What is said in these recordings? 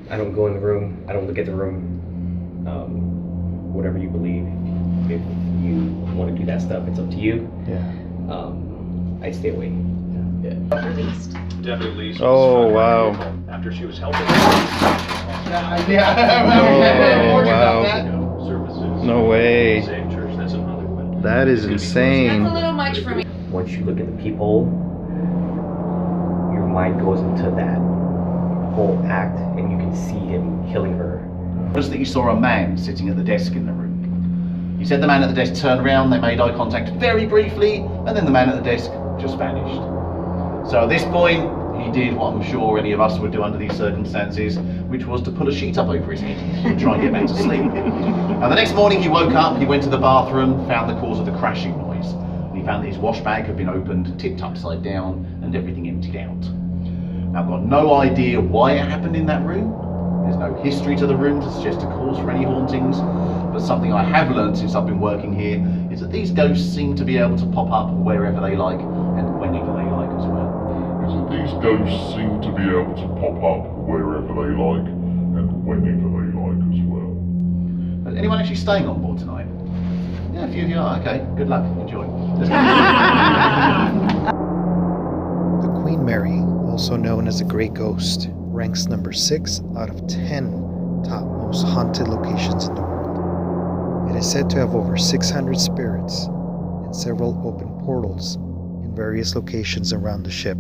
I don't go in the room. I don't look at the room. Whatever you believe. If you want to do that stuff, it's up to you. Yeah. I'd stay away. Released. Deputy Lee's Oh, wow. after she was helping. Oh, wow. Services. No way. Same church, that's in Hollywood. That is That's insane. a little much for me. Once you look at the peephole, your mind goes into that whole act, and you can see him killing her. Was that you saw a man sitting at the desk in the room. You said the man at the desk turned around, they made eye contact very briefly, and then the man at the desk just vanished. So at this point, he did what I'm sure any of us would do under these circumstances, which was to pull a sheet up over his head and try and get back to sleep. Now the next morning he woke up, he went to the bathroom, found the cause of the crashing noise. He found that his wash bag had been opened, tipped upside down, and everything emptied out. Now I've got no idea why it happened in that room. There's no history to the room to suggest a cause for any hauntings, but something I have learned since I've been working here is that these ghosts seem to be able to pop up wherever they like and whenever they like as well. Is that these ghosts seem to be able to pop up wherever they like and whenever they like as well. Is anyone actually staying on board tonight? Yeah, a few of you are. Okay, good luck. Enjoy. The Queen Mary, also known as the Grey Ghost, ranks number 6 out of 10 top most haunted locations in the world. It is said to have over 600 spirits and several open portals in various locations around the ship,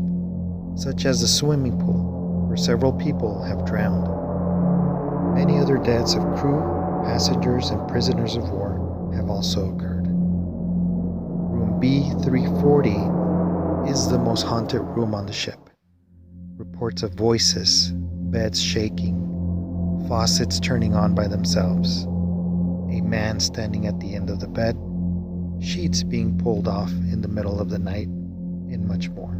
such as the swimming pool, where several people have drowned. Many other deaths of crew, passengers, and prisoners of war have also occurred. Room B340 is the most haunted room on the ship. Reports of voices, beds shaking, faucets turning on by themselves, a man standing at the end of the bed, sheets being pulled off in the middle of the night, and much more.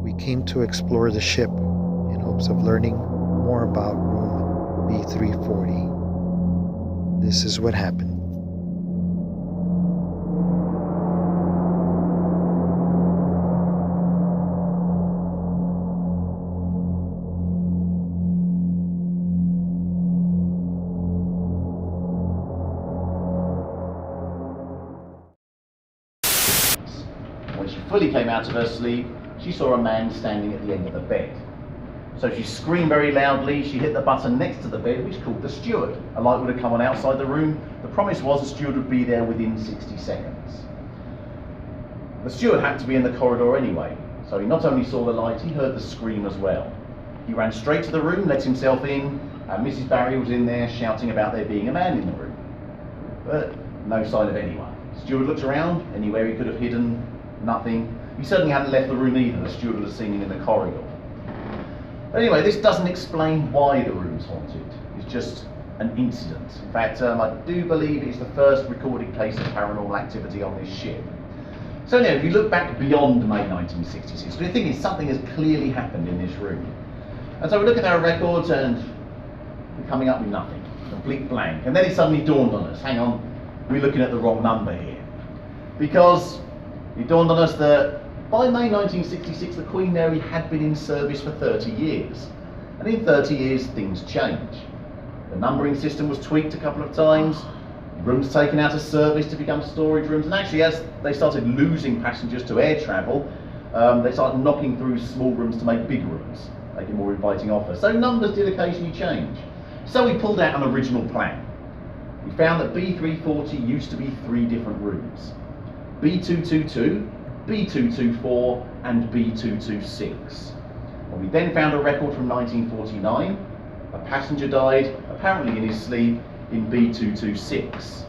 We came to explore the ship in hopes of learning more about room B340. This is what happened. When she fully came out of her sleep, she saw a man standing at the end of the bed. So she screamed very loudly, she hit the button next to the bed, which called the steward. A light would have come on outside the room. The promise was the steward would be there within 60 seconds. The steward happened to be in the corridor anyway, so he not only saw the light, he heard the scream as well. He ran straight to the room, let himself in, and Mrs. Barry was in there shouting about there being a man in the room. But no sign of anyone. The steward looked around, anywhere he could have hidden, nothing. He certainly hadn't left the room either. The steward would have seen him in the corridor. But anyway, this doesn't explain why the room's haunted. It's just an incident. In fact, I do believe it's the first recorded case of paranormal activity on this ship. So now, if you look back beyond May 1966, the thing is something has clearly happened in this room. And so we look at our records and we're coming up with nothing, complete blank. And then it suddenly dawned on us, hang on, we're looking at the wrong number here. Because it dawned on us that by May 1966, the Queen Mary had been in service for 30 years. And in 30 years, things change. The numbering system was tweaked a couple of times, rooms taken out of service to become storage rooms, and actually as they started losing passengers to air travel, they started knocking through small rooms to make big rooms, making more inviting offers. So numbers did occasionally change. So we pulled out an original plan. We found that B340 used to be 3 different rooms. B222, B224 and B226. And we then found a record from 1949. A passenger died, apparently in his sleep, in B226.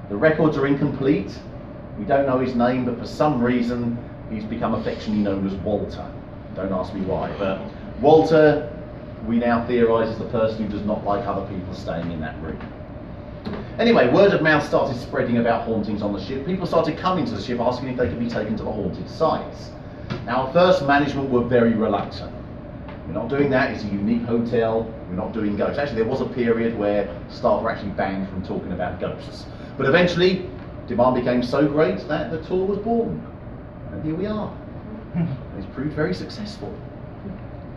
The records are incomplete. We don't know his name, but for some reason he's become affectionately known as Walter. Don't ask me why, but Walter, we now theorise, is the person who does not like other people staying in that room. Anyway, word of mouth started spreading about hauntings on the ship. People started coming to the ship asking if they could be taken to the haunted sites. Now, at first, management were very reluctant. We're not doing that, it's a unique hotel, we're not doing ghosts. Actually, there was a period where staff were actually banned from talking about ghosts. But eventually, demand became so great that the tour was born. And here we are. It's proved very successful.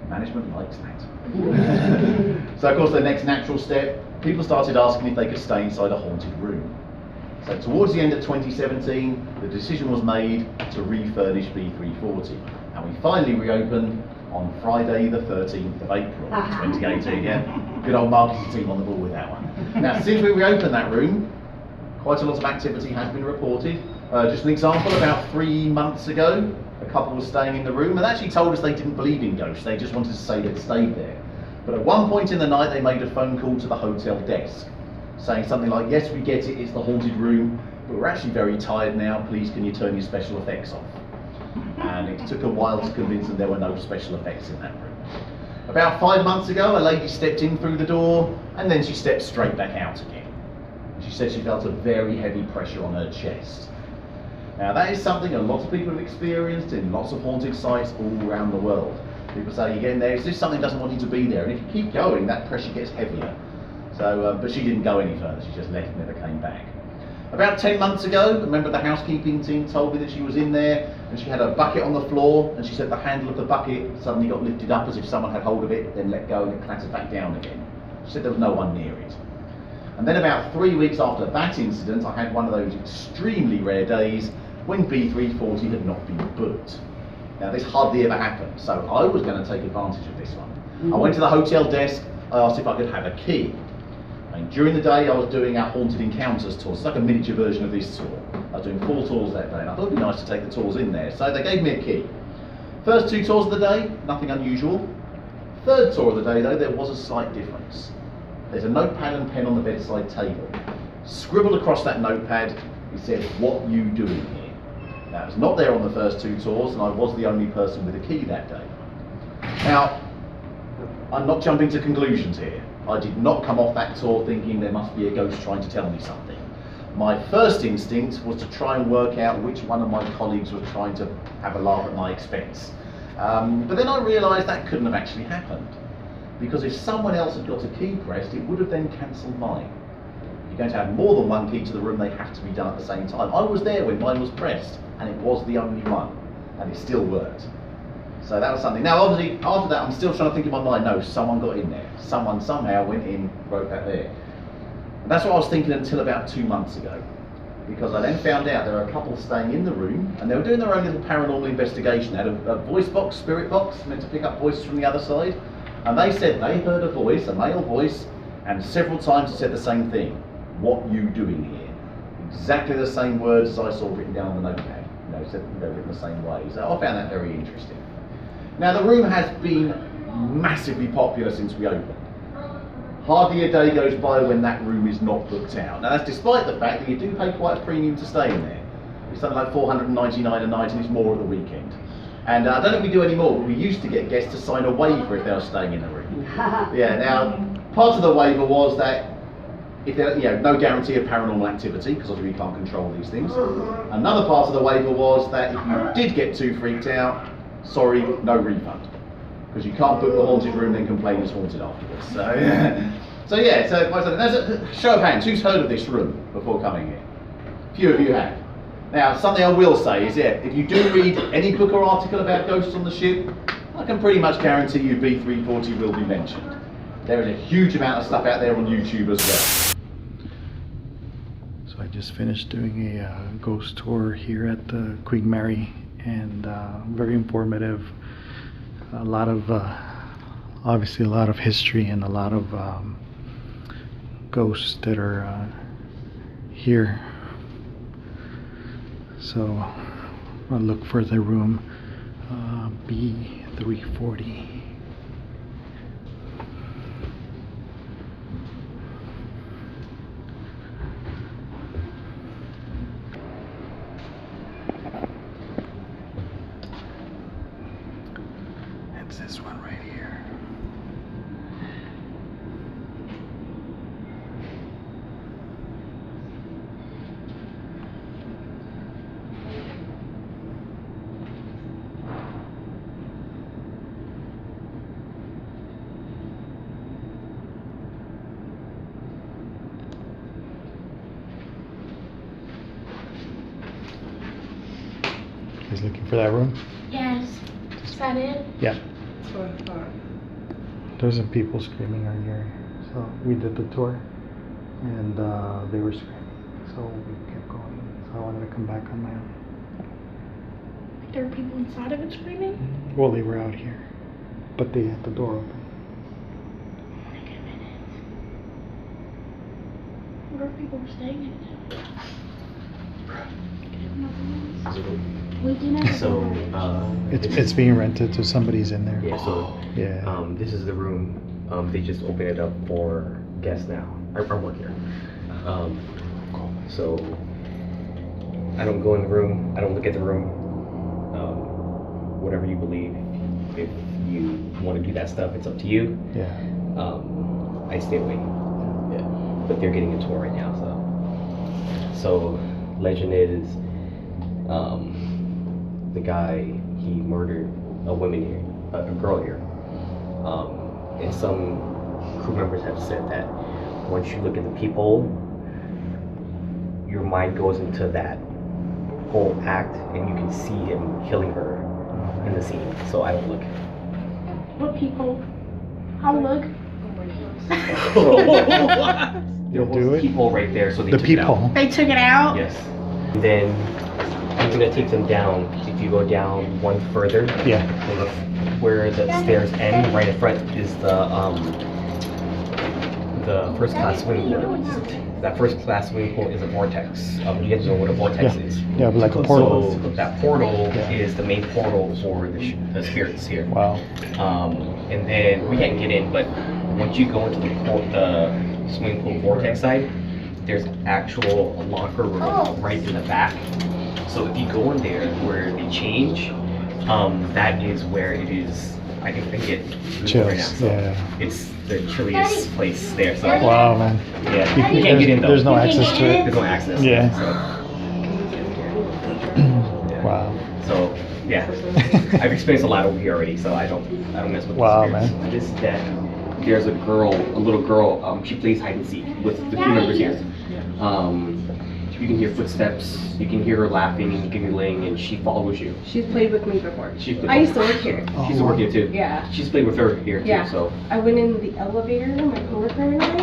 Management likes that. So of course the next natural step, people started asking if they could stay inside a haunted room. So towards the end of 2017, the decision was made to refurnish B340. And we finally reopened on Friday the 13th of April 2018, yeah? Good old marketing team on the ball with that one. Now since we reopened that room, quite a lot of activity has been reported. Just an example, about 3 months ago, a couple was staying in the room and actually told us they didn't believe in ghosts, they just wanted to say they'd stayed there. But at one point in the night they made a phone call to the hotel desk, saying something like, yes, we get it, it's the haunted room, but we're actually very tired now, please can you turn your special effects off? And it took a while to convince them there were no special effects in that room. About 5 months ago, a lady stepped in through the door and then she stepped straight back out again. She said she felt a very heavy pressure on her chest. Now that is something a lot of people have experienced in lots of haunted sites all around the world. People say you get in there, it's just something doesn't want you to be there, and if you keep going, that pressure gets heavier. So, but she didn't go any further, she just left and never came back. About 10 months ago, a member of the housekeeping team told me that she was in there and she had a bucket on the floor, and she said the handle of the bucket suddenly got lifted up as if someone had hold of it, then let go and it clattered back down again. She said there was no one near it. And then about 3 weeks after that incident, I had one of those extremely rare days when B340 had not been booked. Now this hardly ever happens, so I was going to take advantage of this one. I went to the hotel desk, I asked if I could have a key. And during the day I was doing our Haunted Encounters tour, it's like a miniature version of this tour. I was doing 4 tours that day and I thought it'd be nice to take the tours in there, so they gave me a key. First 2 tours of the day, nothing unusual. Third tour of the day though, there was a slight difference. There's a notepad and pen on the bedside table. Scribbled across that notepad, it said, "What you doing here?" Now, it was not there on the first 2 tours, and I was the only person with a key that day. Now, I'm not jumping to conclusions here. I did not come off that tour thinking there must be a ghost trying to tell me something. My first instinct was to try and work out which one of my colleagues was trying to have a laugh at my expense. But then I realised that couldn't have actually happened, because if someone else had got a key pressed, it would have then cancelled mine. If you're going to have more than one key to the room, they have to be done at the same time. I was there when mine was pressed, and it was the only one, and it still worked. So that was something. Now obviously, after that, I'm still trying to think in my mind, no, someone got in there. Someone somehow went in, wrote that there. And that's what I was thinking until about 2 months ago, because I then found out there were a couple staying in the room, and they were doing their own little paranormal investigation. They had a voice box, spirit box, meant to pick up voices from the other side, and they said they heard a voice, a male voice, and several times it said the same thing, "What you doing here?" Exactly the same words as I saw written down on the notepad. Said, written the same way. So I found that very interesting. Now the room has been massively popular since we opened. Hardly a day goes by when that room is not booked out. Now that's despite the fact that you do pay quite a premium to stay in there. It's something like $499 a night, and it's more at the weekend. And I don't know if we do any more, but we used to get guests to sign a waiver if they were staying in the room. Yeah. Now part of the waiver was that if there, no guarantee of paranormal activity, because obviously we can't control these things. Another part of the waiver was that if you did get too freaked out, sorry, no refund, because you can't book the haunted room and then complain it's haunted afterwards. So that's a show of hands. Who's heard of this room before coming here? Few of you have. Now, something I will say is, if you do read any book or article about ghosts on the ship, I can pretty much guarantee you B340 will be mentioned. There is a huge amount of stuff out there on YouTube as well. So I just finished doing a ghost tour here at the Queen Mary, and very informative. A lot of, obviously a lot of history and a lot of ghosts that are here. So I'll look for the room B340. It's this one right here. He's looking for that room? Yes. Is that it? Yeah. That's what I thought. There's some people screaming earlier. So we did the tour, and they were screaming. So we kept going. So I wanted to come back on my own. There were people inside of it screaming? Well, they were out here, but they had the door open. What are people staying in? We do not. So, It's being rented, so somebody's in there. yeah, so Yeah. this is the room. They just opened it up for guests now. I work here. So I don't go in the room. I don't look at the room. Whatever you believe. If you want to do that stuff, it's up to you. Yeah. I stay away. Yeah. But they're getting a tour right now, so legend is the guy, he murdered a woman here, a girl here. And some crew members have said that once you look at the peephole, your mind goes into that whole act and you can see him killing her in the scene. So I don't look. What people? How look? There Do was a it? peephole right there, so they The took it out. peephole. They took it out? Yes. And then I'm gonna take them down. If you go down one further, Yeah. where the stairs end, right in front is the first class swimming pool. That first class swimming pool is a vortex. You guys know what a vortex Yeah. is. Yeah, but like a portal. So that portal Yeah. is the main portal for the spirits here. Wow. And then we can't get in, but once you go into the swimming pool vortex side, there's actual locker room right in the back. So if you go in there where they change, that is where it is. I can get Chills, right now. So yeah. it's the chilliest place there. So Wow, man. yeah, you can't get in though. There's no access to it. There's no access. Yeah. So, yeah. Wow. So yeah, I've experienced a lot over here already, so I don't mess with Wow, the spirits. man. This deck, there's a little girl. She plays hide and seek with the crew members here. You can hear footsteps. You can hear her laughing and giggling, and she follows you. She's played with me before. She's I used to work here. She's to work here too. Yeah. She's played with her here too. Yeah. So I went in the elevator, my coworker and I,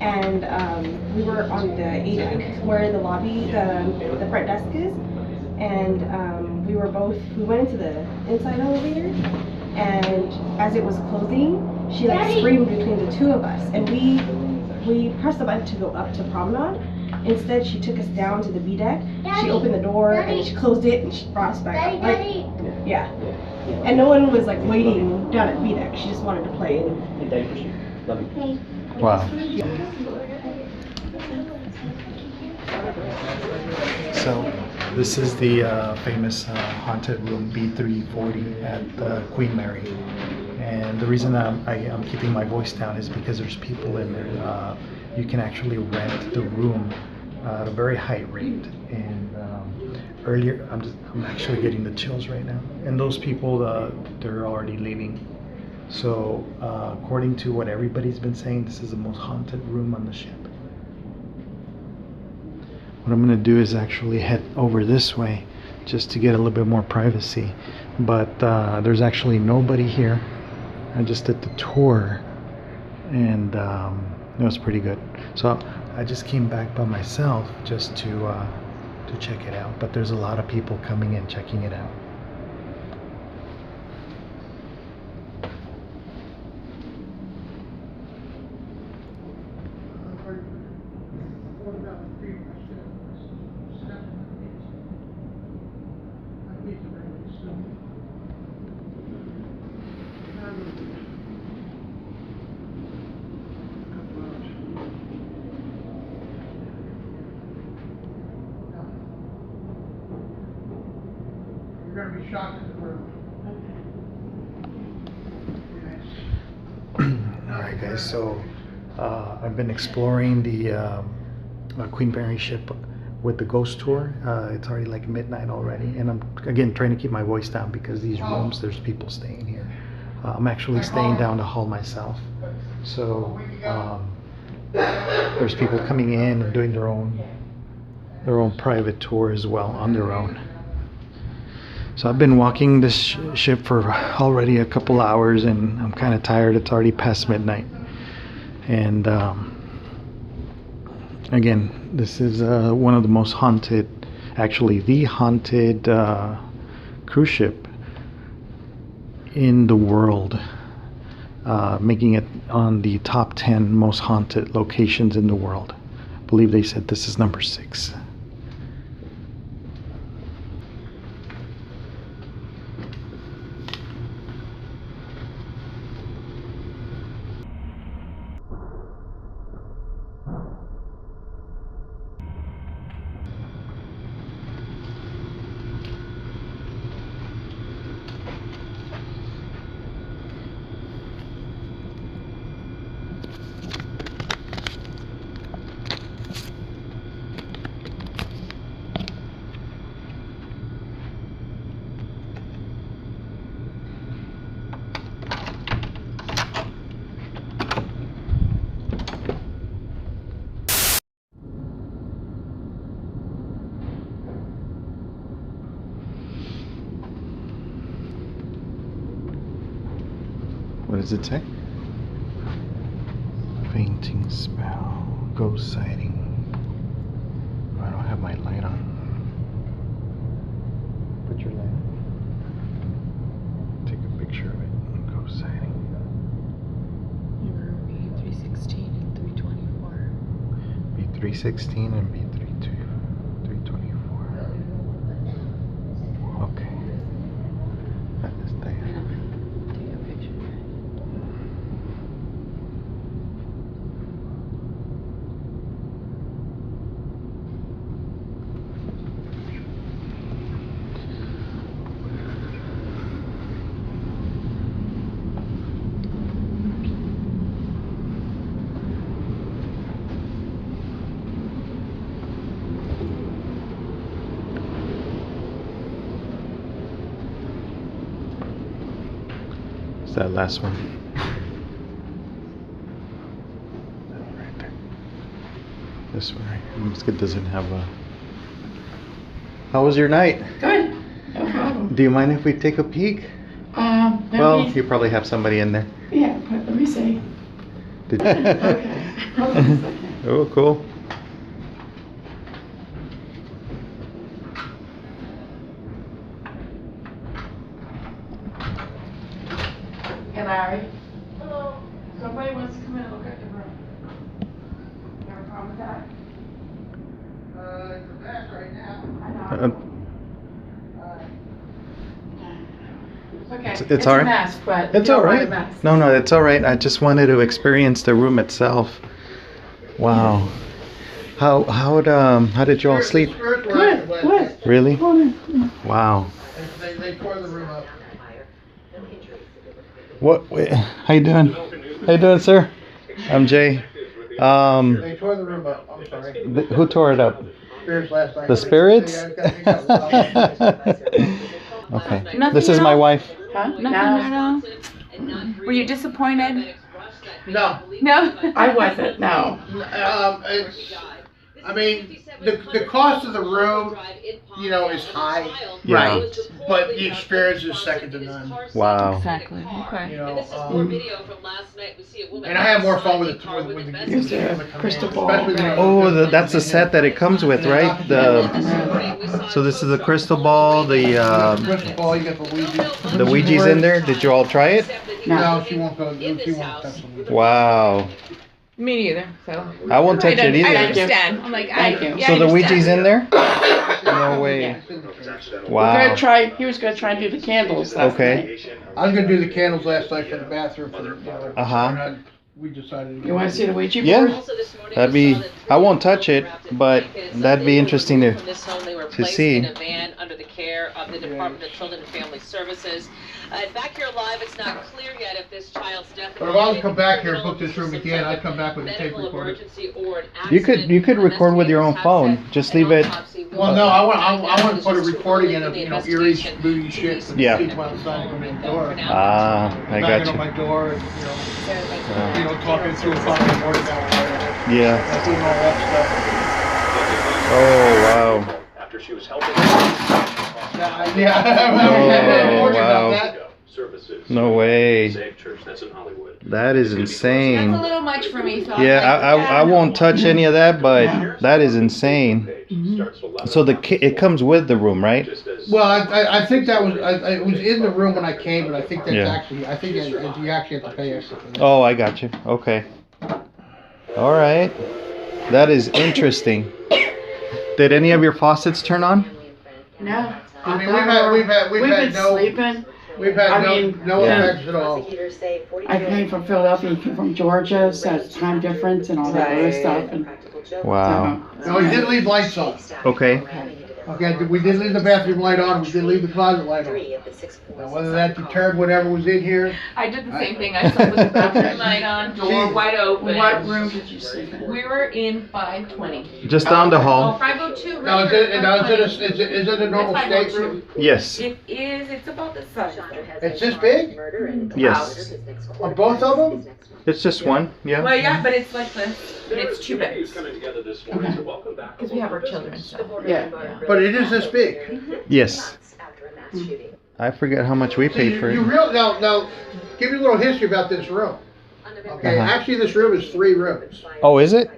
and we were on the A deck where the lobby, the front desk is, and we went into the inside elevator, and as it was closing, she like screamed between the two of us, and we pressed the button to go up to promenade. Instead, she took us down to the B deck. She opened the door and she closed it and she brought us back up. Like, yeah. And no one was like waiting down at B deck. She just wanted to play. And hey, Daddy, push you. Love you. Wow. So this is the famous haunted room B340 at Queen Mary. And the reason I'm keeping my voice down is because there's people in there. You can actually rent the room at a very high rate. And earlier, I'm actually getting the chills right now. And those people, they're already leaving. So according to what everybody's been saying, this is the most haunted room on the ship. What I'm gonna do is actually head over this way just to get a little bit more privacy. But there's actually nobody here. I just did the tour, and it was pretty good. So I just came back by myself just to check it out. But there's a lot of people coming in checking it out. You're gonna be shocked at the room. Alright guys, so I've been exploring the Queen Mary ship with the ghost tour. It's already like midnight already, and I'm again trying to keep my voice down because these rooms, there's people staying here. I'm actually staying down the hall myself, so there's people coming in and doing their own private tour as well on their own. So I've been walking this ship for already a couple hours, and I'm kind of tired. It's already past midnight. And again, this is one of the most haunted, actually the haunted cruise ship in the world, making it on the top 10 most haunted locations in the world. I believe they said this is number 6. What does it say? Fainting smell, ghost sighting. I don't have my light on. Put your light on. Take a picture of it. Ghost sighting. Room B316 and 324. B316 and B32. 324. Okay. That is there. Take a picture. That last one. Right there. This one right here. It doesn't have a... How was your night? Good. No problem. Do you mind if we take a peek? Well, you probably have somebody in there. Yeah, but let me see. Did Okay. Hold on a second. Oh, cool. Hey, Larry. Hello. Somebody wants to come in and look at your room. You have a problem with that? It's a mess right now. I know. It's okay. It's all right. a mess, but It's you all don't want right. a mess. No, it's all right. I just wanted to experience the room itself. Wow. How did you all sleep? Spirits were Good, active last good. night. Really? Hold on. Wow. They tore the room up. What? Wait, how you doing? How you doing, sir? I'm Jay. They tore the room up. I'm sorry. Who tore it up? Spirits last night. The spirits? Yeah, Okay. Nothing This is at my all? wife. Huh? Nothing at all? Were you disappointed? No. No? I wasn't, no. I mean, the cost of the room, you know, is high. Yeah. But the experience is second to none. Wow. Exactly. You Okay. know, and I have more fun with the Here's a crystal ball. Oh, that's the set that it comes with, right? So this is the crystal ball, the crystal ball, you got the Ouija. the Ouija's in there. Did you all try it? No, she won't go. She won't touch them. Wow. Me neither. So I won't touch it I either. understand. I'm like, Thank you. yeah, So I the understand. Ouija's in there? No way. Wow. He was gonna try and do the candles last Okay. night. I was gonna do the candles last night for the bathroom for the. Uh-huh. We decided. You wanna see the Ouija board? Yeah. That'd be. I won't touch it, but that'd be interesting to see. In a van under the care of the Department of Children and Family Services. Back here live, it's not clear yet if this child's death. But if I was to come back here and book this room again, I'd come back with a tape recorder. You could record with your own phone. Just leave it. Well, no, I want to put a recording in of, you know, eerie, spooky shit. For the Yeah. people outside coming in the door. Ah, I Knocking got on my you. door, and, you know, talking to a phone in the morning. Yeah. Doing all that stuff. Oh wow. After she was helping Yeah. Oh, Worried about wow. that. Services. No way. Safe Church, that's in Hollywood. That is That's a insane. little much for me, so Yeah, I'm like, I won't touch any of that, but that is insane. So it comes with the room, right? Well, I think that was, it was in the room when I came, but I think that's Yeah. actually, I think you actually have to pay extra for that. Oh, I got you. Okay. All right. That is interesting. Did any of your faucets turn on? No. I mean, we've had been no, sleeping. we've had I mean, no Yeah. effects at all. I came from Philadelphia, he came from Georgia, so it's time difference and all that other stuff. And Wow. No, we did leave lights on. Okay. Okay, we did leave the bathroom light on, we did leave the closet light on. Now, whether that deterred whatever was in here, I did the same thing. I slept with the bathroom light on, door wide open. what room did you sleep in? We were in 520. Just down the Oh, hall. 502. now is it a normal That's stateroom? Yes. It is. It's about this size. It's this big? Yes. On both of them? It's just one. Yeah. Well, yeah, but it's like this. And it's 2 beds. Because we have our children, so. Yeah. But it is this big. Yes. I forget how much we So paid for it. now, give me a little history about this room. Okay, Uh-huh. actually this room is 3 rooms. Oh, is it?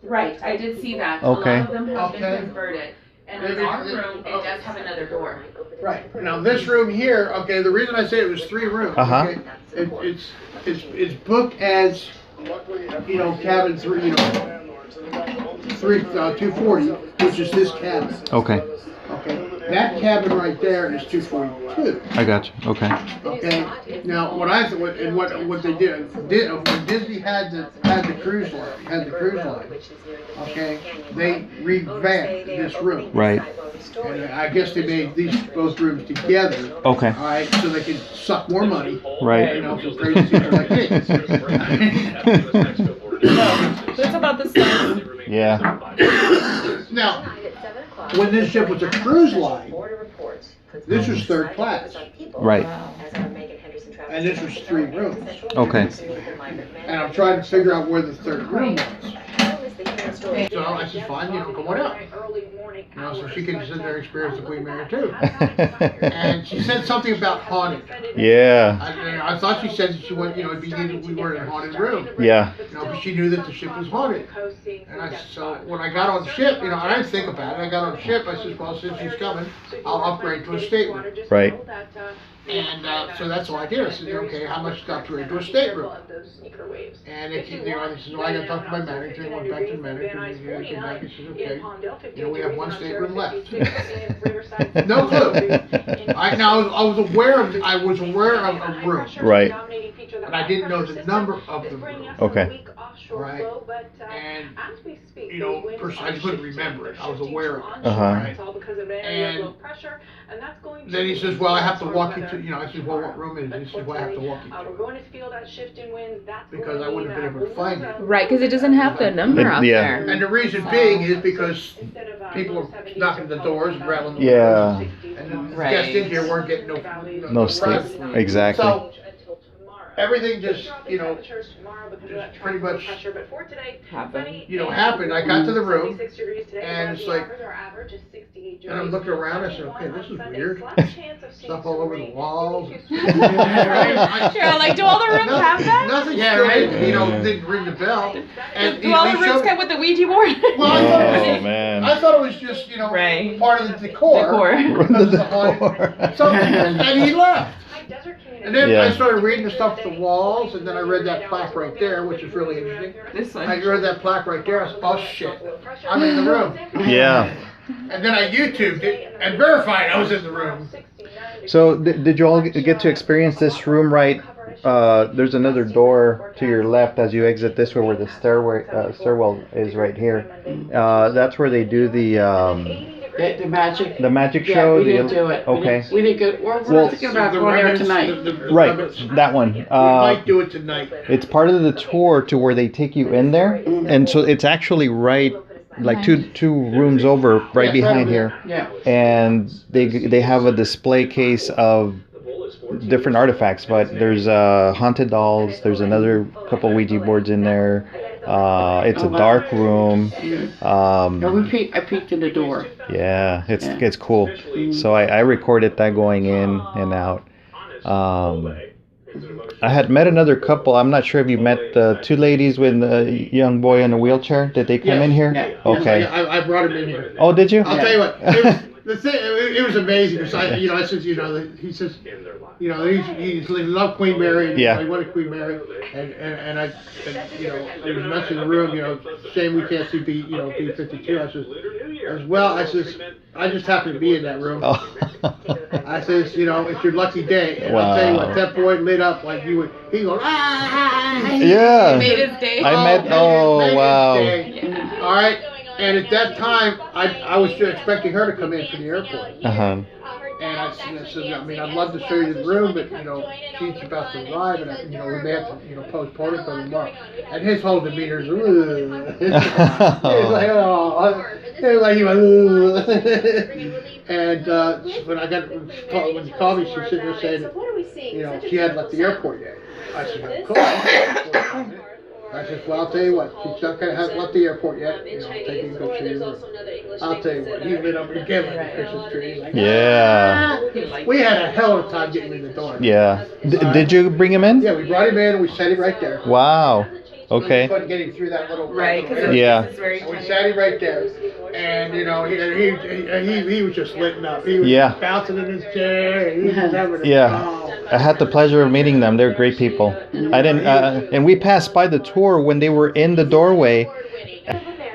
Right, I did see that. Okay. A lot of them have Okay. been converted. And in our room, it does have another door. Right. Now this room here, okay, the reason I say it was 3 rooms, Uh-huh. okay, it's booked as, you know, cabin 3, you know, 240, which is this cabin. Okay. Okay, that cabin right there is 242. I got you. Okay. Okay. Now, what they did when Disney had the cruise line, okay, they revamped this room. Right. And I guess they made these both rooms together. Okay. All right, so they could suck more money. Right. You know, from crazy people like me. That's about the size. Yeah. Now, when this ship was a cruise line, this was 3rd class, Right. and this was 3 rooms. Okay. And I'm trying to figure out where the 3rd room was. So I said, fine, you know, come on out. You know, so she can sit there and experience the Queen Mary too. And she said something about haunted. Yeah. I thought she said that she went, you know, we were in a haunted room. Yeah. You know, but she knew that the ship was haunted. And so when I got on the ship, you know, I didn't think about it. I got on the ship, I said, well, since she's coming, I'll upgrade to a stateroom. Right. And so that's what I did. I said, okay, how much to upgrade to a stateroom? And they said, well, I got to talk to my manager. I went back to the manager, and he came back and said, okay, you know, we have 1 stateroom left. No clue. I was aware of a room. Right. But I didn't know the number of the room. Okay. Right. And, you know, I just couldn't remember it. I was aware of it. Uh-huh. Right. And then he says, well, I have to walk you to, you know, I said, well, what room is it? He says, well, I have to walk you to. Because I wouldn't have been able to find it. Right, because it doesn't have the number out Yeah. there. And the reason being is because people are knocking the doors and rattling the Yeah. windows. And the guests in here weren't getting No sleep. Exactly. So, everything just, you know, just pretty much, happened. I got to the room, and it's like, and I'm looking around, I said, okay, this is weird. Stuff all over the walls. You're like, do all the rooms have that? Nothing strange, you know, didn't ring the bell. And Do all the rooms come with the Ouija board? Well, I thought it was, Oh, man. I thought it was just, you know, Right. part of the decor. So, and he left. And then Yeah. I started reading the stuff at the walls, and then I read that plaque right there, which is really interesting. This one. I read that plaque right there, I said, oh shit, I'm in the room. Yeah. And then I YouTubed it and verified I was in the room. So did you all get to experience this room right? There's another door to your left as you exit this way where the stairwell is right here. That's where they do the magic. The magic Yeah, show. we didn't do it. Okay. We didn't go. We're thinking about going there tonight. Right, that one. We might do it tonight. It's part of the tour to where they take you in there, and so it's actually right, like two rooms over, right behind here. Yeah. And they have a display case of different artifacts, but there's haunted dolls. There's another couple Ouija boards in there. It's a dark room. No, I peeked in the door. Yeah, it's cool. So I recorded that going in and out. I had met another couple. I'm not sure if you met the two ladies with a young boy in a wheelchair. Did they come in here? Yeah. Okay. I brought him in here. Oh, did you? I'll tell you what. It was amazing. Because I said, he says, he loved Queen Mary. And, Yeah. He wanted Queen Mary, and I there was a mess in the room. Shame we can't see B52. I says, I just happened to be in that room. Oh. I says, it's your lucky day. And I'll tell you what, that boy lit up like you would. He goes, ah. Yeah. Made his day. Made his wow. day. All right. And at that time, I was expecting her to come in from the airport. Uh-huh. And I said, I'd love to show you the room, but, she's about to arrive, and, we may have to, postpone it for tomorrow. And his whole demeanor is, he was like, oh. He was like, and when she called me, she was sitting there saying that, she hadn't left the airport yet. I said, cool. I said, well, I'll tell you what, she hasn't left the airport yet. Taking a good shoot. I'll tell you what, he lit up again like a Christmas tree. Like, Yeah. We had a hell of a time getting in the door. Yeah. Did you bring him in? Yeah, we brought him in and we set him right there. Wow. Okay. We couldn't get him through that little Yeah. And we sat him right there. And, he was just lit up. He was bouncing in his chair. He was having I had the pleasure of meeting them. They're great people. I didn't, and we passed by the tour when they were in the doorway.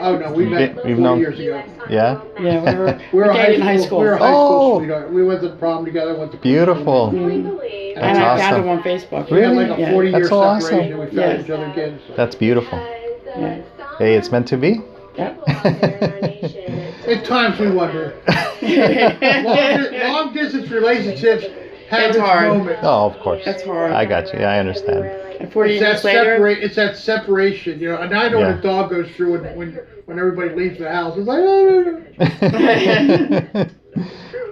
Oh no, we met 4 years ago. Yeah. Yeah, we were in high school. We were high school sweetheart. We went to the prom together. Beautiful. And I found him on Facebook. We had like a 40-year That's so separation. awesome. And we found each other again. So. That's beautiful. Yeah. Hey, it's meant to be. Yep. At times we wonder. Long distance relationships have its moments. Oh, of course. That's hard. I got you. I understand. And 40 years later, it's that separation, And I know what a dog goes through when everybody leaves the house. It's like,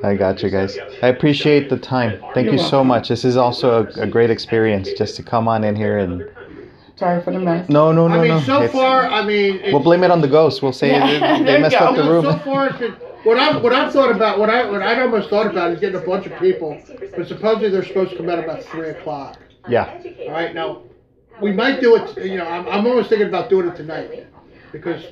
I got you guys. I appreciate the time. Thank you so much. This is also a great experience just to come on in here and. Sorry for the mess. No. So far, we'll blame it on the ghosts. We'll say they messed up the room. So far, it's been. What I'd thought about, what I'd almost thought about is getting a bunch of people, but supposedly they're supposed to come out about 3 o'clock. Yeah. All right, now we might do it. I'm almost thinking about doing it tonight because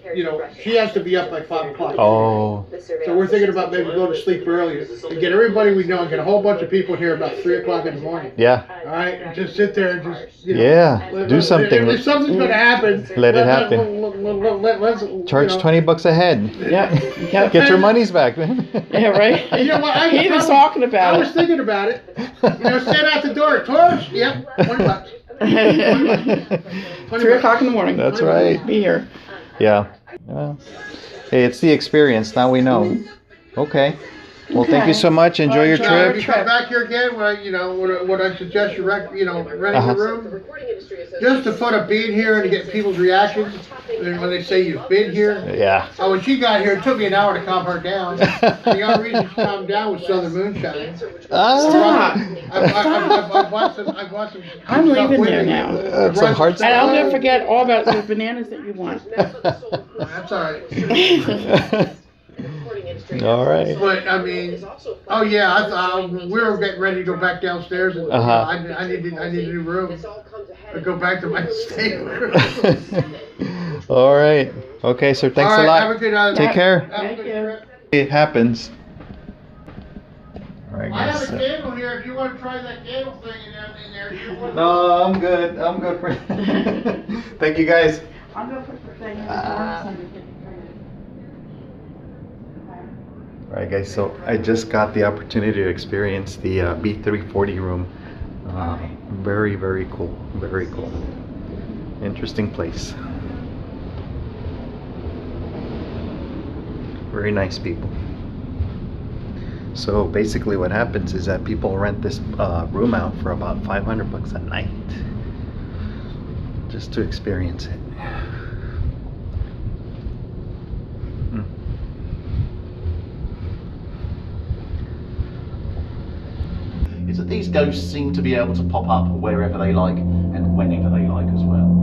she has to be up by 5 o'clock. Oh. So we're thinking about maybe going to sleep earlier and get everybody we know and get a whole bunch of people here about 3 o'clock in the morning. Yeah. All right, and just sit there and just do something. If something's going to happen, let it happen. Charge $20 a head. Yeah. Get your monies back. Yeah, right. What, he was talking about it. I was thinking about it. Stand out the door. Torch. Yep. $20. 3 o'clock in the morning. That's right. Be here. Yeah. Well, hey, it's the experience. Now we know. Okay. Well, thank you so much. Enjoy your trip. When you come back here again, what I suggest you renting a room, just to put a beat here and to get people's reactions. And when they say you've been here. Yeah. Oh, when she got here, it took me an hour to calm her down. The only reason she calmed down was Southern Moonshine. Stop. I've bought some. I'm leaving there now. Some hard And I'll never forget all about the bananas that you want. That's all right. All right. But I mean, oh yeah, I thought we were getting ready to go back downstairs, and I need a new room. I go back to my state room. All right. Okay, sir. Thanks a lot. Have a good night. Take care. Thank you. It happens. All right, I guys. have a candle here. If you want to try that candle thing in there. No, I'm good. I'm good for. Thank you, guys. I'm gonna put the thing in the All right, guys. So I just got the opportunity to experience the B340 room. Very, very cool. Very cool. Interesting place. Very nice people. So basically what happens is that people rent this room out for about $500 a night just to experience it. Is that these ghosts seem to be able to pop up wherever they like and whenever they like as well.